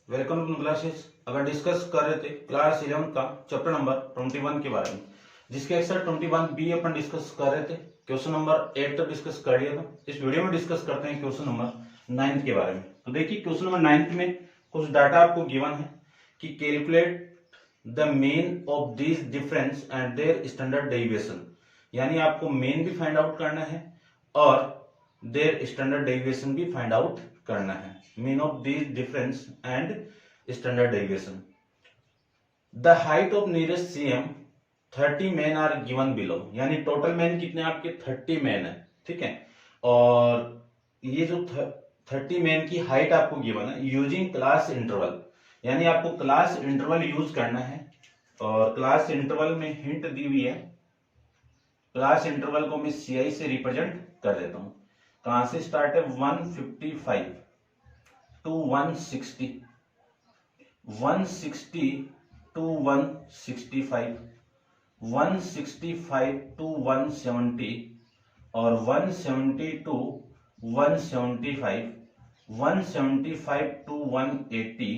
Welcome to classes. अगर discuss कर रहे थे क्लास 11 का चैप्टर नंबर 21 के बारे में, जिसके एक्सर 21 बी अपन डिस्कस कर रहे थे। क्वेश्चन नंबर 8 तक डिस्कस कर लिया था। इस वीडियो में डिस्कस करते हैं क्वेश्चन नंबर 9 के बारे में। तो देखिए क्वेश्चन नंबर 9 में कुछ डाटा आपको गिवन है कि calculate the mean of this difference and their standard deviation, यानी आपको मीन भी फाइंड आउट करना है और देयर स्टैंडर्ड डेविएशन भी फाइंड आउट करना है। Mean of this difference and standard deviation. The height of nearest cm 30 men are given below, यानी टोटल मैन कितने आपके 30 मैन है, ठीक है। और ये जो 30 मैन की हाइट आपको गिवन है यूजिंग क्लास इंटरवल, यानी आपको क्लास इंटरवल यूज करना है। और क्लास इंटरवल में हिंट दी हुई है। क्लास इंटरवल को मैं CI से रिप्रेजेंट कर देता हूं। कहां से स्टार्ट है 155 टू 160, 160 टू 165, 165 टू 170 और 170 टू 175, 175 टू 180,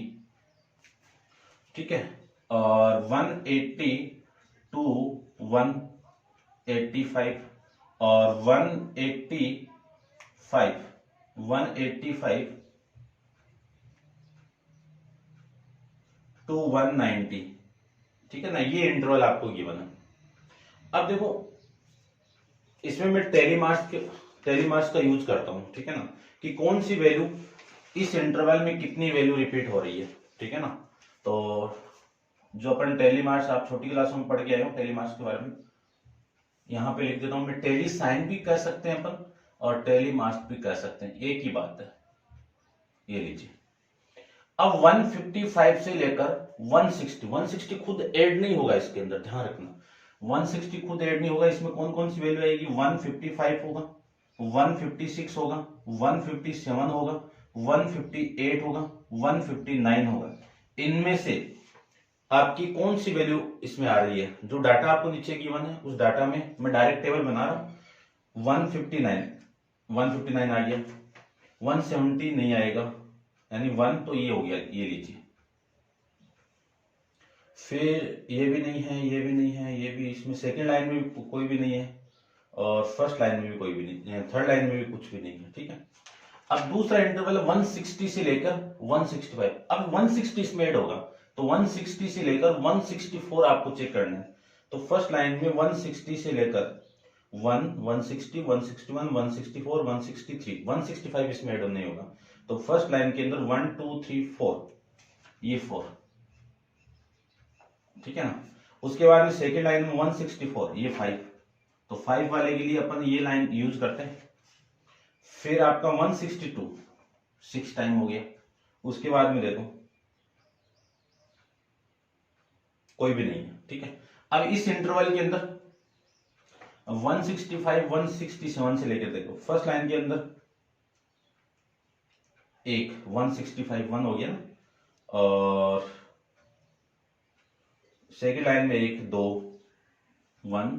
ठीक है। और 180 टू 185 और 185 टू 190, ठीक है ना। ये इंटरवल आपको गिवन है। अब देखो इसमें मैं टेली मार्क्स का यूज करता हूं, ठीक है ना, कि कौन सी वैल्यू इस इंटरवल में कितनी वैल्यू रिपीट हो रही है, ठीक है ना। तो जो अपन टेली मार्क्स आप छोटी क्लासों में पढ़ के आए हो टेली मार्क्स के बारे में, यहां पे लिख देता हूं मैं। टेली साइन भी कह सकते हैं अपन और टेली मार्क्स भी कह सकते हैं, एक ही बात है। ये लीजिए, अब 155 से लेकर 160 खुद ऐड नहीं होगा इसके अंदर, ध्यान रखना। 160 खुद ऐड नहीं होगा। इसमें कौन कौन सी वैल्यू आएगी, 155 होगा, 156 होगा, 157 होगा, 158 होगा, 159 होगा। इनमें से आपकी कौन सी वैल्यू इसमें आ रही है? जो डाटा आपको नीचे गिवन है उस डाटा में मैं डायरेक्ट टेबल बना रहा हूं। 159 आ गया, 170 नहीं आएगा, यानी 1 तो ये हो गया, ये लीजिए। फिर ये भी नहीं है, ये भी नहीं है, ये भी, इसमें सेकंड लाइन में भी कोई भी नहीं है और फर्स्ट लाइन में भी कोई भी नहीं है, थर्ड लाइन में भी कुछ भी नहीं है, ठीक है। अब दूसरा इंटरवल 160 से लेकर 165। अब 160 इसमें ऐड होगा तो 160 से लेकर 164 आपको चेक करना है। तो फर्स्ट लाइन में 160 से लेकर 160, 161, 164, 163, 165 इसमें ऐड नहीं होगा। तो फर्स्ट लाइन के अंदर 1 2 3 4, ये 4, ठीक है ना। उसके बाद में सेकेंड लाइन में 164, ये 5। तो 5 वाले के लिए अपन ये लाइन यूज करते हैं। फिर आपका 162 6 टाइम हो गया। उसके बाद में देखो कोई भी नहीं है, ठीक है। अब इस इंटरवल के अंदर 165 167 से लेकर देखो, फर्स्ट लाइन के अंदर एक 165 1 हो गया ना, और सेकेंड लाइन में एक 2 1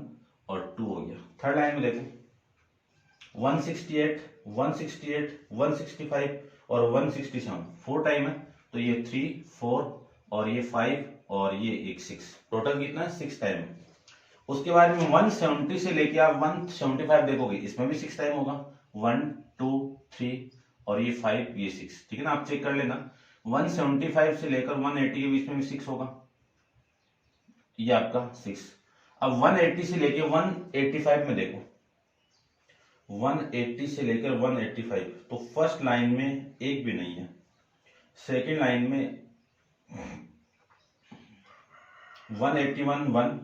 और 2 हो गया। थर्ड लाइन में देखो 168 168 165 और 167 4 टाइम है। तो ये 3 4 और ये 5 और ये एक 6, टोटल कितना है 6 टाइम है। उसके बाद में 170 से लेके आप 175 देखोगे, इसमें भी 6 टाइम होगा, 1 2 3 और ये 5 ये 6, ठीक है ना। आप चेक कर लेना। 175 से लेकर 180 के बीच में भी 6 होगा, ये आपका 6। अब 180 से लेके 185 में देखो, 180 से लेकर 185, तो फर्स्ट लाइन में एक भी नहीं है, सेकेंड लाइन में 181 1,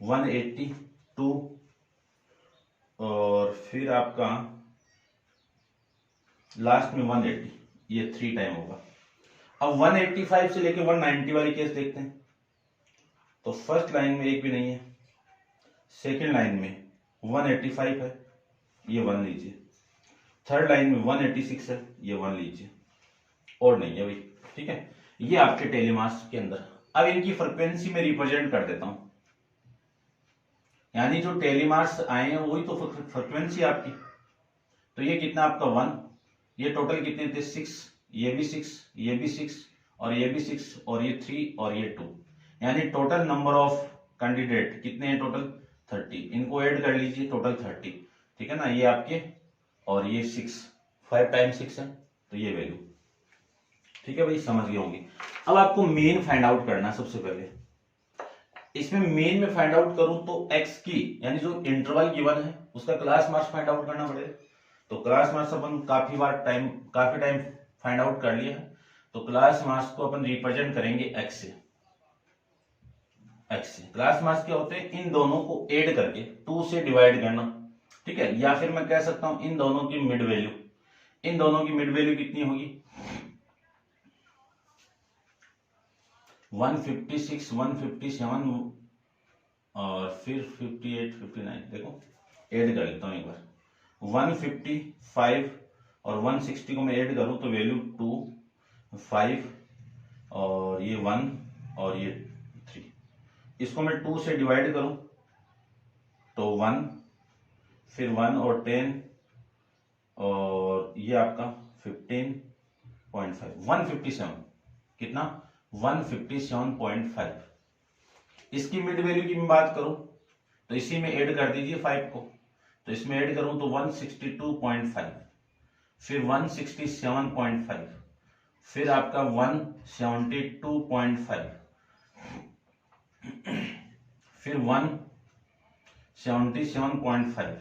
180 2 और फिर आपका लास्ट में 180, ये 3 टाइम होगा। अब 185 से लेकर 190 वाली केस देखते हैं। तो फर्स्ट लाइन में एक भी नहीं है, सेकेंड लाइन में 185 है, ये 1 लीजिए, थर्ड लाइन में 186 है, ये 1 लीजिए, और नहीं है भाई, ठीक है। ये आपके टेली मार्क्स के अंदर। अब इनकी फ्रीक्वेंसी में रिप्रेजेंट कर देता हूं, यानी जो टेली मार्क्स आए हैं वही तो फ्रीक्वेंसी आपकी। तो ये कितना आपका 1, ये टोटल कितने थे 6, ये भी 6, ये भी 6 और ये भी 6 और ये 3 और ये 2, यानी टोटल नंबर ऑफ कैंडिडेट कितने हैं टोटल 30। इनको ऐड कर लीजिए, टोटल 30, ठीक है ना। ये आपके और ये 6, 5 टाइम 6 है तो ये वैल्यू, ठीक है भाई, समझ गए होंगे। अब आपको मेन फाइंड आउट करना है। सबसे पहले इसमें मेन में फाइंड आउट करूं तो x की यानी जो इंटरवल गिवन है उसका क्लास मार्क्स फाइंड आउट करना पड़ेगा। तो क्लास मार्क्स अपन काफी टाइम फाइंड आउट कर लिया है। तो क्लास मार्क्स को अपन रिप्रेजेंट करेंगे x से। क्लास मार्क्स क्या होते हैं, इन दोनों को ऐड करके 2 से डिवाइड करना, ठीक है। या फिर मैं कह सकता हूं इन दोनों की मिड वैल्यू, इन दोनों की मिड वैल्यू कितनी होगी 156, 157 और फिर 58, 59। देखो ऐड कर लेता हूं एक बार, 155 और 160 को मैं ऐड करूं तो वैल्यू 2, 5 और ये 1 और ये 3। इसको मैं 2 से डिवाइड करूं तो 1, फिर 1 और 10 और ये आपका 15.5, 157 कितना 157.5। इसकी मिड वैल्यू की मैं बात करूं तो इसी में ऐड कर दीजिए 5 को, तो इसमें ऐड करूं तो 162.5, फिर 167.5, फिर आपका 172.5, फिर 177.5,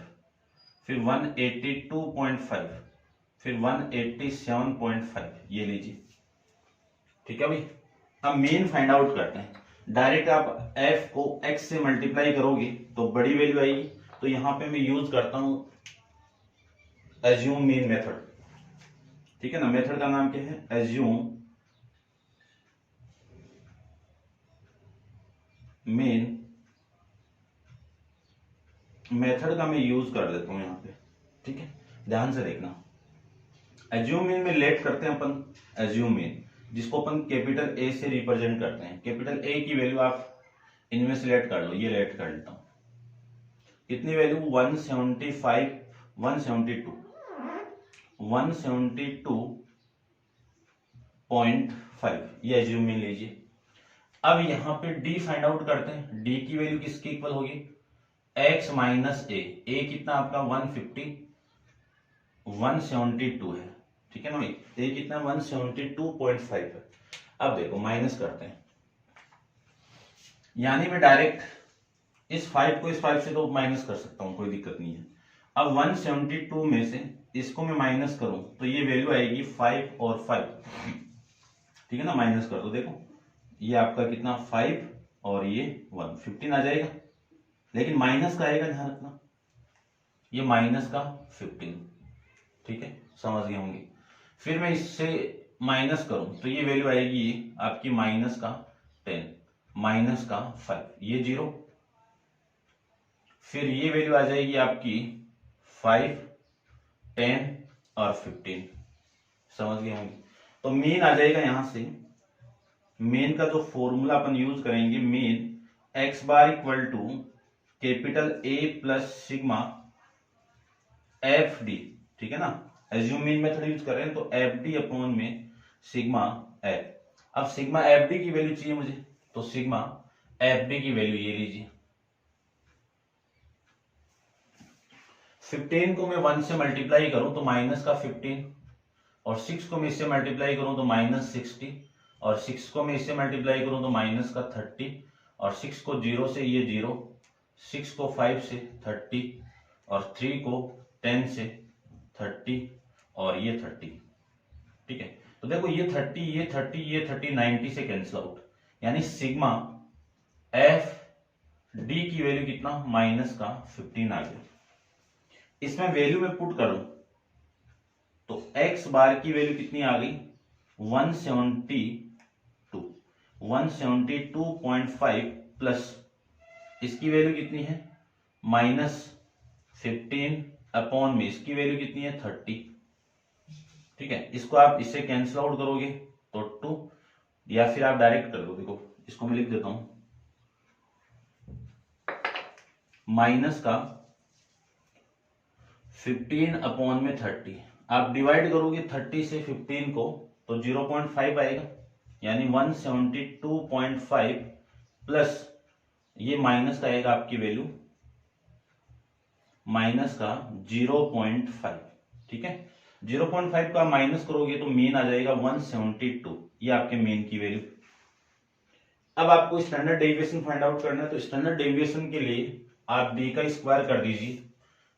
फिर 182.5, फिर 187.5, ये लीजिए, ठीक है भाई। अब मेन फाइंड आउट करते हैं। डायरेक्ट आप f को x से मल्टीप्लाई करोगे तो बड़ी वैल्यू आएगी। तो यहां पे मैं यूज करता हूं एज्यूम मेन मेथड, ठीक है ना। मेथड का नाम क्या है, एज्यूम मेन मेथड का मैं यूज कर देता हूं यहां पे, ठीक है। ध्यान से देखना, एज्यूम मेन में लेट करते हैं अपन एज्यूम मेन, जिसको अपन कैपिटल ए से रिप्रेजेंट करते हैं। कैपिटल ए की वैल्यू आप इनमें से लेट कर लो, ये लेट कर लेता हूं। कितनी वैल्यू 175, 172, 172.5, ये एज्यूम मेन लीजिए। अब यहां पे डी फाइंड आउट करते हैं। डी की वैल्यू किसके इक्वल होगी, x माइनस ए कितना आपका 172 है, ठीक है ना भाई। ए कितना 172.5 है। अब देखो माइनस करते हैं, यानी मैं डायरेक्ट इस 5 को इस 5 से तो माइनस कर सकता हूं, कोई दिक्कत नहीं है। अब 172 में से इसको मैं माइनस करूं तो ये वैल्यू आएगी 5 और 5, ठीक है ना। माइनस कर दो, देखो ये आपका कितना 5 और ये 1, 15 आ जाएगा। लेकिन माइनस का आएगा, ध्यान रखना, ये माइनस का 15, ठीक है, समझ गए होंगे। फिर मैं इससे माइनस करूं तो ये वैल्यू आएगी आपकी माइनस का 10, माइनस का 5, ये 0। फिर ये वैल्यू आ जाएगी आपकी 5, 10 और 15, समझ गए होंगे। तो मेन आ जाएगा यहां से, मेन का जो फॉर्मूला अपन यूज करेंगे, mean x bar equal to capital A plus sigma F D, ठीक है ना। एज्यूम मेन मेथड यूज कर रहे हैं तो एफ डी अपॉन में सिग्मा एफ। अब सिग्मा एफ डी की वैल्यू चाहिए मुझे, तो सिग्मा एफ डी की वैल्यू ये लीजिए। 15 को मैं 1 से मल्टीप्लाई करूं तो माइनस का 15, और 6 को मैं इससे मल्टीप्लाई करूं तो माइनस 60, और 6 को मैं इससे मल्टीप्लाई करूं तो माइनस का 30, और 6 को 0 से ये 0, 6 को 5 से 30, और 3 को 10 से 30, और ये 30, ठीक है। तो देखो ये 30, ये 30, ये 30 90 से कैंसिल आउट, यानी सिग्मा एफ डी की वैल्यू कितना माइनस का 15 आ गया। इसमें वैल्यू में पुट करूं तो x बार की वैल्यू कितनी आ गई 172.5 प्लस इसकी वैल्यू कितनी है -15 अपॉन में इसकी वैल्यू कितनी है 30, ठीक है। इसको आप इससे कैंसिल आउट करोगे तो 2, या फिर आप डायरेक्ट कर दो। देखो इसको मैं लिख देता हूं, माइनस का 15 अपॉन में 30, आप डिवाइड करोगे 30 से 15 को तो 0.5 आएगा, यानी 172.5 प्लस ये माइनस का आएगा आपकी वैल्यू माइनस का 0.5। ठीक है, 0.5 का माइनस करोगे तो मीन आ जाएगा 172, ये आपके मीन की वैल्यू। अब आपको स्टैंडर्ड डेविएशन फाइंड आउट करना है, तो स्टैंडर्ड डेविएशन के लिए आप डी का स्क्वायर कर दीजिए।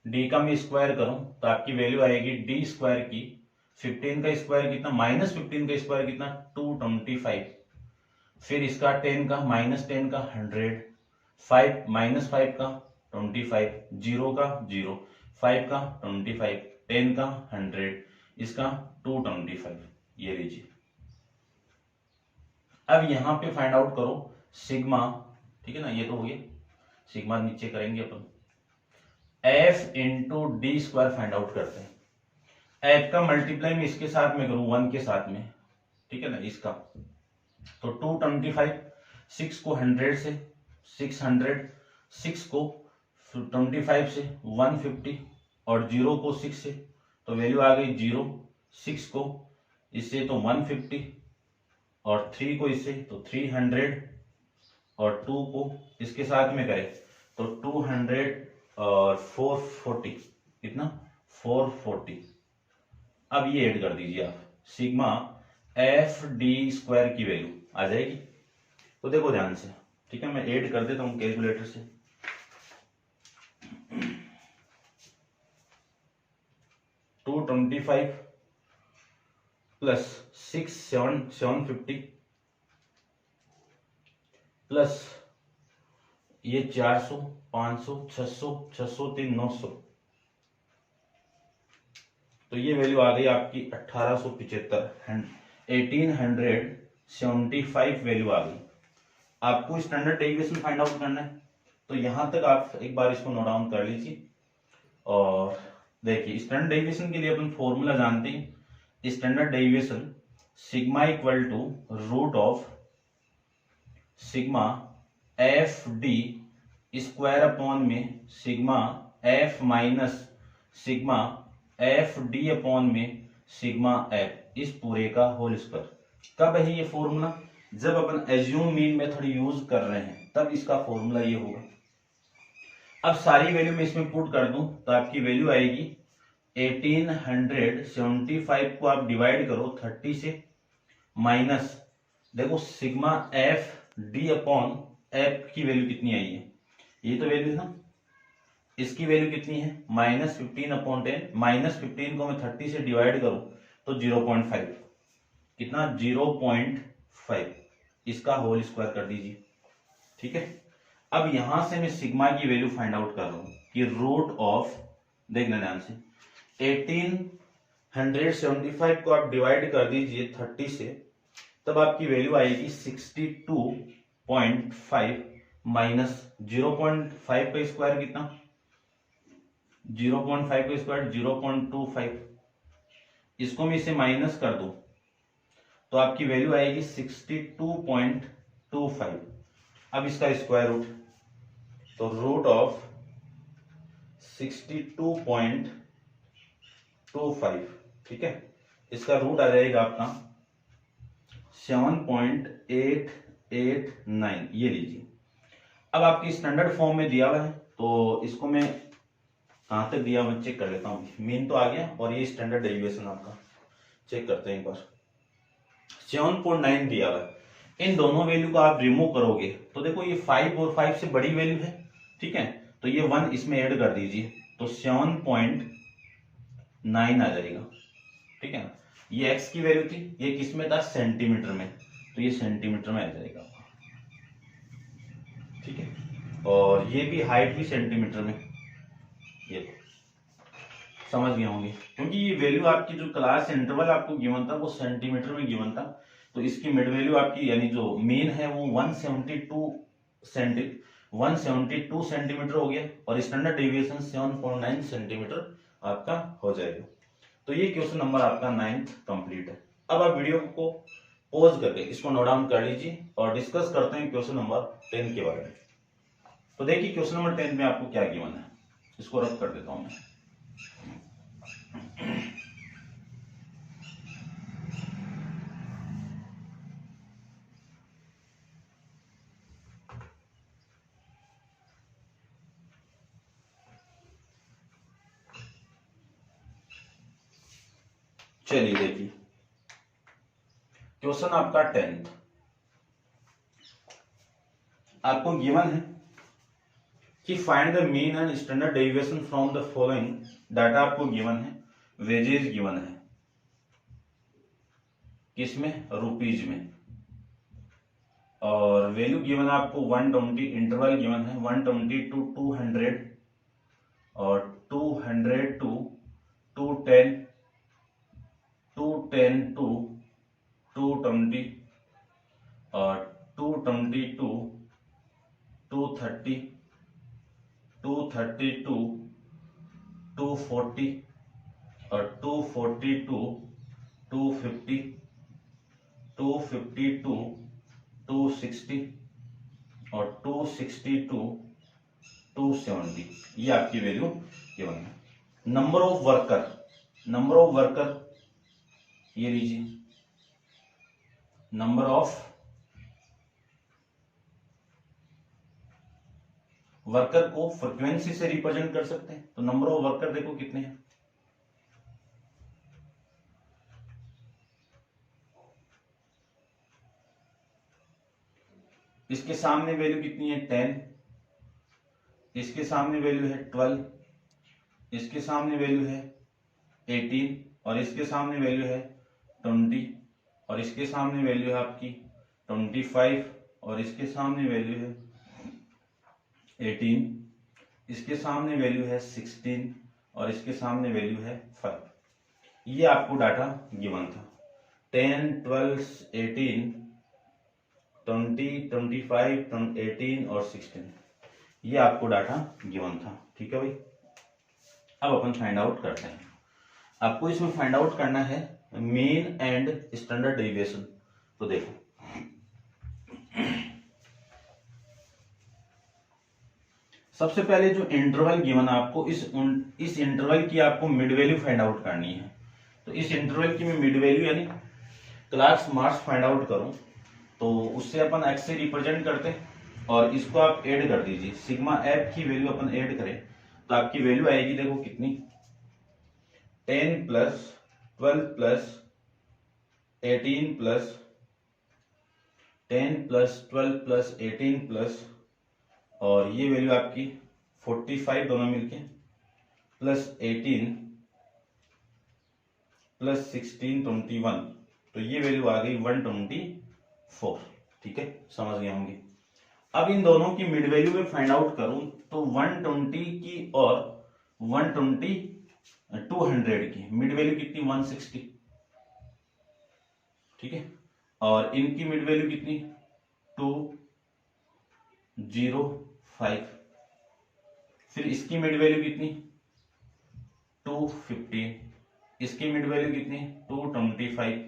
डी का मैं स्क्वायर करूं तो आपकी वैल्यू आएगी डी स्क्वायर की 15 का स्क्वायर कितना, माइनस 15 का स्क्वायर कितना 225, फिर इसका 10 का माइनस 10 का 100, 5 माइनस 5 का 25, 0 का 0, 5 का 25, 10 का 100, इसका 225, ये लीजिए। अब यहां पे फाइंड आउट करो सिग्मा, ठीक है ना, ये तो हो गया, सिग्मा नीचे करेंगे अपन, F into D square find out करते हैं। एफ का मल्टीप्लाई में इसके साथ में करूं 1 के साथ में, ठीक है ना, इसका तो 225, 6 को 100 से 600, 6 को 25 से 150 और 0 को 6 से, तो वैल्यू आ गई 0, 6 को इससे तो 150 और 3 को इससे तो 300 और 2 को इसके साथ में करें तो 200 और 440, कितना 440। अब ये ऐड कर दीजिए आप, सिग्मा एफ डी स्क्वायर की वैल्यू आ जाएगी। तो देखो ध्यान से, ठीक है, मैं ऐड कर देता हूं कैलकुलेटर से। टू 25 प्लस 750 प्लस ये 400, 500, 600, 600, 3, 900, तो ये वैल्यू आ गई आपकी 1875, 1875 वैल्यू आ गई। आपको स्टैंडर्ड डेविएशन फाइंड आउट करना है, तो यहां तक आप एक बार इसको नोट डाउन कर लीजिए। और देखिए स्टैंडर्ड डेविएशन के लिए अपन फॉर्मूला जानते हैं, standard deviation sigma equal to root of sigma F D square upon में sigma F minus sigma F D upon में सिग्मा एफ, इस पूरे का होल स्क्वायर। कब है ये फॉर्मूला, जब अपन एज्यूम मीन मेथड यूज कर रहे हैं तब इसका फॉर्मूला ये होगा। अब सारी वैल्यू में इसमें पुट कर दूं तो आपकी वैल्यू आएगी 1875 को आप डिवाइड करो 30 से, माइनस देखो sigma F D upon F की वैल्यू कितनी आई है, ये तो वैल्यू है ना, इसकी वैल्यू कितनी है -15 अपॉन 10, -15 को मैं 30 से डिवाइड करूं तो 0.5, कितना 0.5, इसका होल स्क्वायर कर दीजिए। ठीक है, अब यहां से मैं सिग्मा की वैल्यू फाइंड आउट कर रहा हूं कि रूट ऑफ, देखना ध्यान से, 1875 को आप डिवाइड कर दीजिए 30 से, तब आपकी वैल्यू आएगी 62.5 माइनस 0.5 का स्क्वायर कितना, 0.5 का स्क्वायर 0.25, इसको मैं इसे माइनस कर दूं तो आपकी वैल्यू आएगी 62.25। अब इसका स्क्वायर रूट, तो रूट ऑफ 62.25, ठीक है, इसका रूट आ जाएगा आपका 7.889, ये लीजिए। अब आपकी स्टैंडर्ड फॉर्म में दिया हुआ है, तो इसको मैं कहां तक दिया मैं चेक कर लेता हूं। मीन तो आ गया और ये स्टैंडर्ड डेविएशन आपका चेक करते हैं एक बार। 7.9 दिया हुआ है, इन दोनों वैल्यू को आप रिमूव करोगे तो देखो ये 5 और 5 से बड़ी वैल्यू है, ठीक है, तो ये 1 इसमें ऐड कर दीजिए तो 7.9 आ जाएगा। ठीक है ना, ये x की वैल्यू थी, ये किस में था सेंटीमीटर में, तो ये सेंटीमीटर में आ जाएगा। ठीक है, और ये भी हाइट भी सेंटीमीटर में, ये समझ गए होंगे, क्योंकि ये वैल्यू आपकी जो क्लास इंटरवल आपको गिवन था वो सेंटीमीटर में गिवन था, तो इसकी मिड वैल्यू आपकी यानी जो मीन है वो 172 सेंटीमीटर हो गया और स्टैंडर्ड डेविएशन 7.9 सेंटीमीटर आपका हो जाएगा। तो ये क्वेश्चन नंबर आपका 9th कंप्लीट है। अब आप वीडियो को पॉज करके इसको नोट डाउन कर लीजिए और डिस्कस करते हैं क्वेश्चन नंबर 10 के बारे में। तो देखिए क्वेश्चन नंबर 10 में आपको क्या गिवन है, इसको रद्द कर देता हूं मैं। चलिए देखिए, क्वेश्चन आपका 10th, आपको गिवन है कि find the mean and standard deviation from the following. Data आपको गिवन है, वेजेज गिवन है, किसमें, रुपीज में, और वैल्यू गिवन है आपको 120, इंटरवल गिवन है 120 to 200 और 200 to 210, 210 to 220 और 220 to 230, 230 to 240 और 240 to 250, 250 to 260 और 260 to 270। ये आपकी वैल्यू गिवन है। Number of worker, number of worker ये लीजिए, नंबर ऑफ वर्कर को फ्रीक्वेंसी से रिप्रेजेंट कर सकते हैं, तो नंबर ऑफ वर्कर देखो कितने हैं, इसके सामने वैल्यू कितनी है 10, इसके सामने वैल्यू है 12, इसके सामने वैल्यू है 18 और इसके सामने वैल्यू है 20 और इसके सामने वैल्यू है आपकी 25 और इसके सामने वैल्यू है 18, इसके सामने वैल्यू है 16 और इसके सामने वैल्यू है 5। ये आपको डाटा गिवन था 10, 12, 18, 20, 25, 18 और 16, ये आपको डाटा गिवन था। ठीक है भाई, अब अपन फाइंड आउट करते हैं। आपको इसमें फाइंड आउट करना है मीन एंड स्टैंडर्ड डेविएशन। तो देखो, सबसे पहले जो इंटरवल गिवन है आपको, इस इंटरवल की आपको मिड वैल्यू फाइंड आउट करनी है। तो इस इंटरवल की मैं मिड वैल्यू यानी क्लार्क्स मार्क्स फाइंड आउट करूं, तो उससे अपन एक्स से रिप्रेजेंट करते हैं और इसको आप ऐड कर दीजिए, सिग्मा एफ की वैल्यू अपन ऐड करें तो आपकी वैल्यू आएगी, देखो कितनी, 10 plus 12 plus 18 plus 10 plus 12 plus 18 plus, और ये वैल्यू आपकी 45 दोनों मिलके प्लस 18 प्लस 16 21, तो ये वैल्यू आ गई 124। ठीक है, समझ गए होंगे। अब इन दोनों की मिड वैल्यू में फाइंड आउट करूं तो 120 की और 120 200 की मिड वैल्यू कितनी, 160। ठीक है, और इनकी मिड वैल्यू कितनी, 205। फिर इसकी मिड वैल्यू कितनी, 215, इसकी मिड वैल्यू कितनी, 225,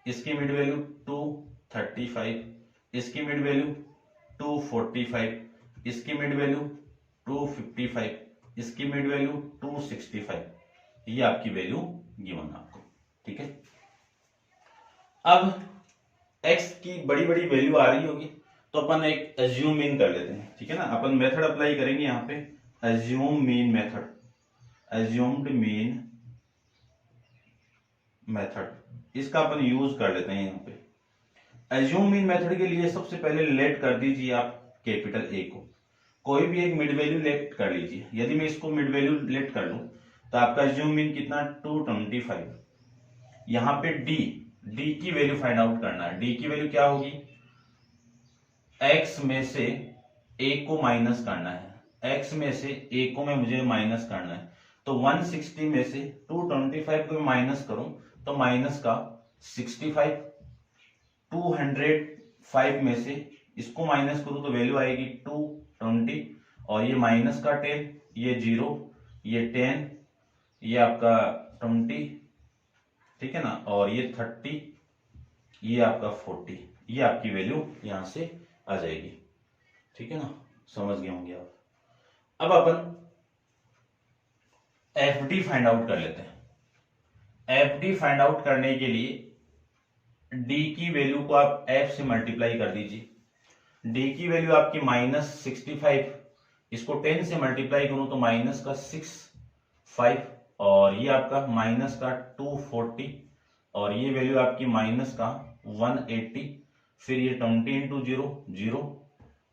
इसकी मिड वैल्यू 235, इसकी मिड वैल्यू 245, इसकी मिड वैल्यू 255, इसकी मिड वैल्यू 265। ये आपकी वैल्यू गिवन आपको। ठीक है, अब x की बड़ी बड़ी वैल्यू आ रही होगी तो अपन एक एज्यूम मीन कर लेते हैं। ठीक है ना, अपन मेथड अप्लाई करेंगे यहाँ पे, assume mean method, assumed mean method, इसका अपन यूज कर लेते हैं यहाँ पे। एज्यूम मीन मेथड के लिए सबसे पहले लेट कर दीजिए आप कैपिटल ए को, कोई भी एक मिड वैल्यू लेट कर लीजिए। यदि मैं इसको मिड वैल्यू लेट कर लूं तो आपका एज्यूम मीन कितना, 225। यहाँ पे डी की वैल्यू फाइंड आउट करना है। डी की वैल्यू क्या होगी, एक्स में से ए को माइनस करना है, एक्स में से ए को में मुझे माइनस करना है। तो 160 में से 225 को माइनस करूं तो माइनस का 65, 205 में से इसको माइनस करूं तो वैल्यू आएगी 220, और ये माइनस का 10, ये 0, ये 10, ये आपका 20, ठीक है ना, और ये 30, ये आपका 40, ये आपकी वैल्यू यहां से आ जाएगी। ठीक है ना, समझ गए होंगे आप। अब अपन एफडी फाइंड आउट कर लेते हैं। एफडी फाइंड आउट करने के लिए डी की वैल्यू को आप एफ से मल्टीप्लाई कर दीजिए। डी की वैल्यू आपकी -65, इसको 10 से मल्टीप्लाई करूं तो माइनस का 65, और ये आपका माइनस का 240, और ये वैल्यू आपकी माइनस का 180, फिर ये 20 इंटू 0 0,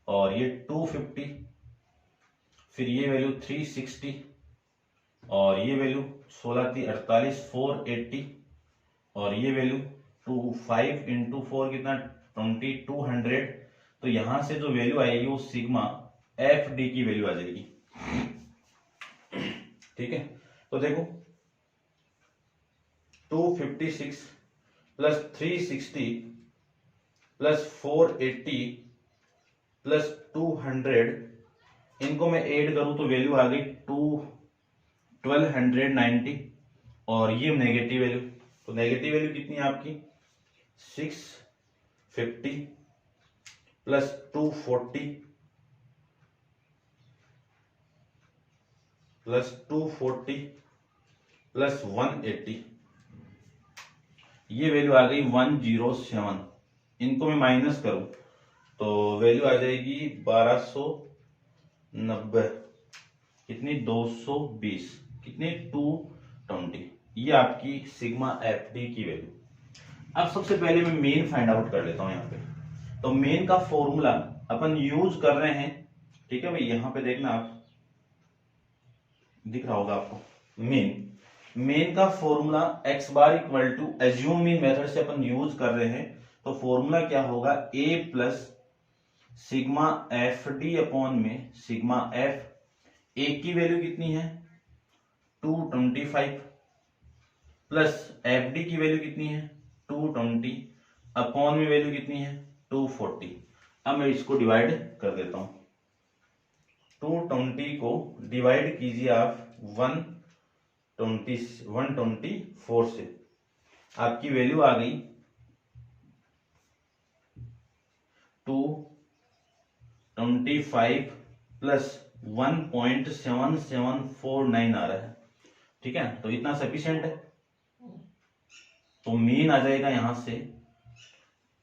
और ये 250, फिर ये वैल्यू 360, और ये वैल्यू 16 थी 48 480, और ये वैल्यू 5 इंटू 4 कितना 2200। तो यहां से जो वैल्यू आएगी वो सिग्मा एफ डी की वैल्यू आ जाएगी। ठीक है, तो देखो 256 प्लस 360 प्लस 480 प्लस 200, इनको मैं ऐड करूं तो वैल्यू आ गई 1290, और ये नेगेटिव वैल्यू, तो नेगेटिव वैल्यू कितनी है आपकी 650 प्लस 240 प्लस 240 प्लस 180, ये वैल्यू आ गई 107। इनको मैं माइनस करूं तो वैल्यू आ जाएगी 1290, कितनी 220, कितनी 220। ये आपकी सिग्मा एफ डी की वैल्यू। अब सबसे पहले मैं मेन फाइंड आउट कर लेता हूं यहाँ पे। तो मेन का फॉर्मूला अपन यूज कर रहे हैं, ठीक है भाई, यहां पे देखना आप, दिख रहा होगा आपको मेन का formula x bar equal to assume mean method से अपन यूज कर रहे हैं। तो फॉर्मूला क्या होगा a plus sigma F D upon में सिग्मा एफ, ए की वैल्यू कितनी है 225 प्लस एफ डी की वैल्यू कितनी है 220 अपॉन में वैल्यू कितनी है 240। अब मैं इसको डिवाइड कर देता हूं, 220 को डिवाइड कीजिए आप 124 से, आपकी वैल्यू आ गई 225 प्लस 1.7749 आ रहा है। ठीक है, तो इतना सफिशिएंट है। तो मीन आ जाएगा यहां से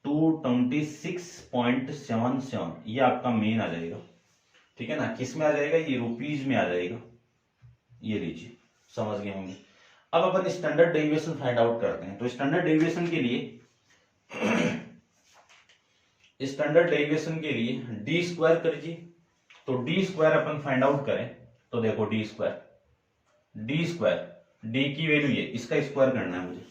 226.77, ये आपका मीन आ जाएगा। ठीक है ना, किस में आ जाएगा, ये रुपीज में आ जाएगा। ये लीजिए, समझ गए होंगे। अब अपन स्टैंडर्ड डेविएशन फाइंड आउट करते हैं। तो स्टैंडर्ड डेविएशन के लिए डी स्क्वायर करिए। तो D square upon find out करें तो देखो डी स्क्वायर डी की वैल्यू ये, इसका स्क्वायर करना है मुझे।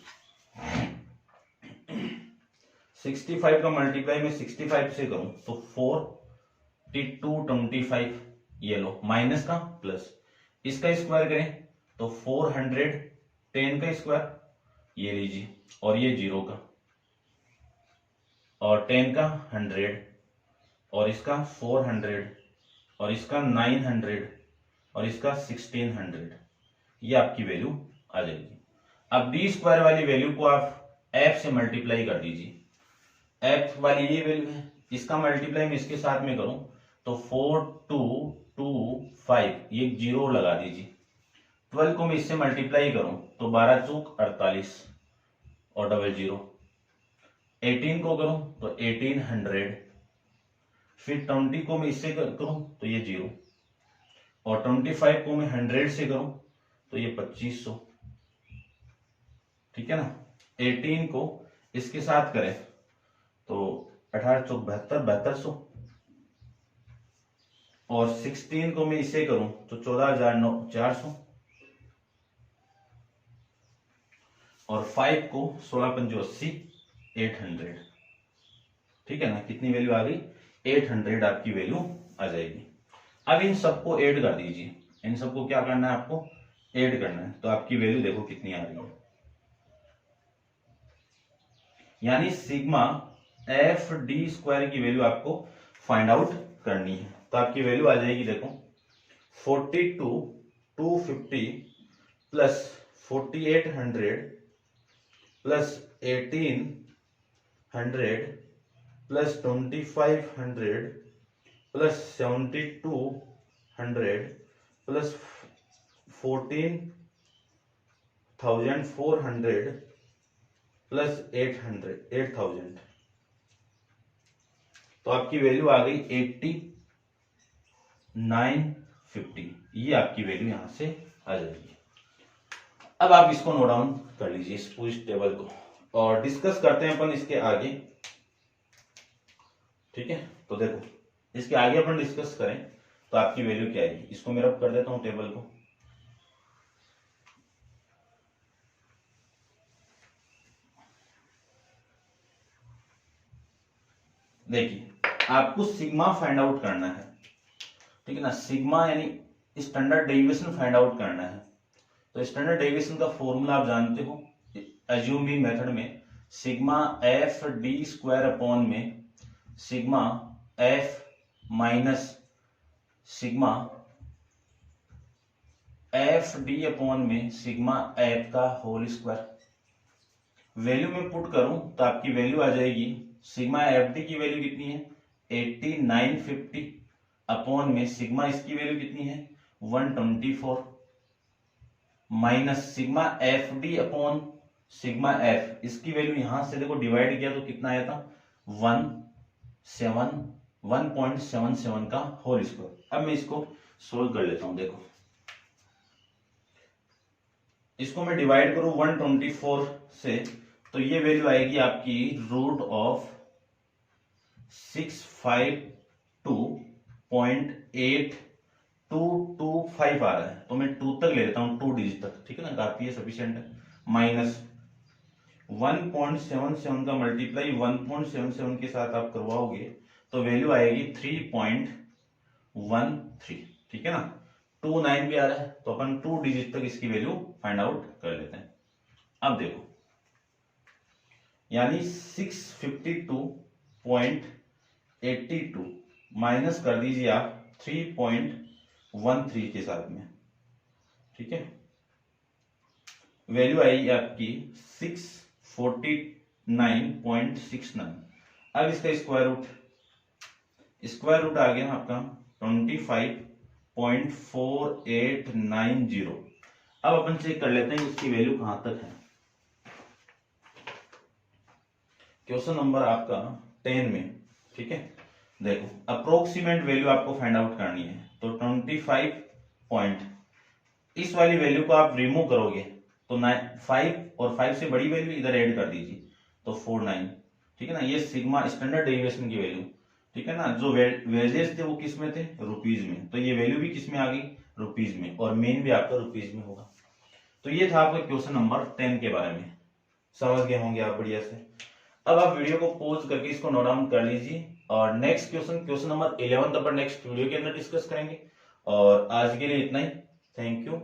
65 का मल्टीप्लाई में 65 से करूं तो 4225, ये लो माइनस का प्लस, इसका स्क्वायर करें तो 410 का स्क्वायर, ये लीजिए, और ये 0 का, और 10 का 100, और इसका 400, और इसका 900, और इसका 1600, ये आपकी वैल्यू आ जाएगी। अब डी स्क्वायर वाली वैल्यू को आप एफ से मल्टीप्लाई कर दीजिए। एफ वाली ये वैल्यू है, इसका मल्टीप्लाई में इसके साथ में करूं तो 4225, ये 0 लगा दीजिए। 12 को मैं इससे मल्टीप्लाई करूं तो 12 चौक 48 और डबल 0। 18 को करूं तो 1800, फिर 20 को मैं इससे करूं तो ये 0, और 25 को मैं 100 से करूं तो ये 2500। ठीक है ना, 18 को इसके साथ करें तो 18 चौक 72, 7200, और 16 को मैं इससे करूं तो 14400, और 5 को 16 पंजो 80, 800। ठीक है ना, कितनी वैल्यू आ गई 800, आपकी वैल्यू आ जाएगी। अब इन सबको ऐड कर दीजिए, इन सबको क्या करना है आपको ऐड करना है। तो आपकी वैल्यू देखो कितनी आ रही है, यानी सिग्मा एफ डी स्क्वायर की वैल्यू आपको फाइंड आउट करनी है। तो आपकी वैल्यू आ जाएगी देखो 42250 plus 4800 plus 1800 plus 2500 plus 7200 plus 14400 plus 8000। तो आपकी वैल्यू आ गई 8950, ये आपकी वैल्यू यहां से आ जाएगी। अब आप इसको नोट डाउन कर लीजिए, इस पूरी टेबल को। और डिस्कस करते हैं अपन इसके आगे। ठीक है, तो देखो इसके आगे अपन डिस्कस करें तो आपकी वैल्यू क्या आएगी। इसको मैं रब कर देता हूं टेबल को। देखिए आपको सिग्मा फाइंड आउट करना है, ठीक है ना। सिग्मा यानी स्टैंडर्ड डेविएशन फाइंड आउट करना है। तो स्टैंडर्ड डेविएशन का फॉर्मूला आप जानते हो अज्यूमिंग मेथड में, sigma F D square upon में sigma F minus sigma F D upon में सिग्मा एफ का होल स्क्वायर। वैल्यू में पुट करूं तो आपकी वैल्यू आ जाएगी, सिग्मा एफ डी की वैल्यू कितनी है 8950 अपॉन में सिग्मा इसकी वैल्यू कितनी है 124 minus sigma F D upon sigma F, इसकी वैल्यू यहां से देखो डिवाइड किया तो कितना आया था 1.77 का होल स्क्वायर। अब मैं इसको सोल्व कर लेता हूं। देखो इसको मैं डिवाइड करूं 124 से तो ये वैल्यू आएगी आपकी रूट ऑफ 652.8225 आ रहा है। तो मैं 2 तक ले लेता हूं, 2 डिजिट तक, ठीक है ना, काफी है, सफिशिएंट है। माइनस 1.77 का मल्टीप्लाई 1.77 के साथ आप करवाओगे तो वैल्यू आएगी 3.13, ठीक है ना। 29 भी आ रहा है तो अपन 2 डिजिट तक इसकी वैल्यू फाइंड आउट कर लेते हैं। अब देखो यानी 652.82 माइनस कर दीजिए आप 3.13 के साथ में, ठीक है। वैल्यू आएगी आपकी 649.69। अब इसका स्क्वायर रूट आ गया आपका 25.4890। अब अपन चेक कर लेते हैं इसकी वैल्यू कहां तक है। क्वेश्चन नंबर आपका 10 में, ठीक है। देखो अप्रोक्सीमेट वैल्यू आपको फाइंड आउट करनी है तो 25 पॉइंट, इस वाली वैल्यू को आप रिमूव करोगे तो 5 और 5 से बड़ी वैल्यू इधर ऐड कर दीजिए तो 49, ठीक है ना। ये सिग्मा स्टैंडर्ड डेविएशन की वैल्यू, ठीक है ना। जो वेजेस थे वो किस में थे रुपीज में, तो ये वैल्यू भी किस में आ गई रुपीज में, और मेन भी आपका रुपीज में होगा। तो ये था आपका क्वेश्चन नंबर 10 के बारे में, समझ गए होंगे आप बढ़िया से। अब आप वीडियो को पॉज करके इसको नोट डाउन कर लीजिए और नेक्स्ट क्वेश्चन नंबर 11 अपन नेक्स्ट वीडियो के अंदर डिस्कस करेंगे। और आज के लिए इतना ही, थैंक यू।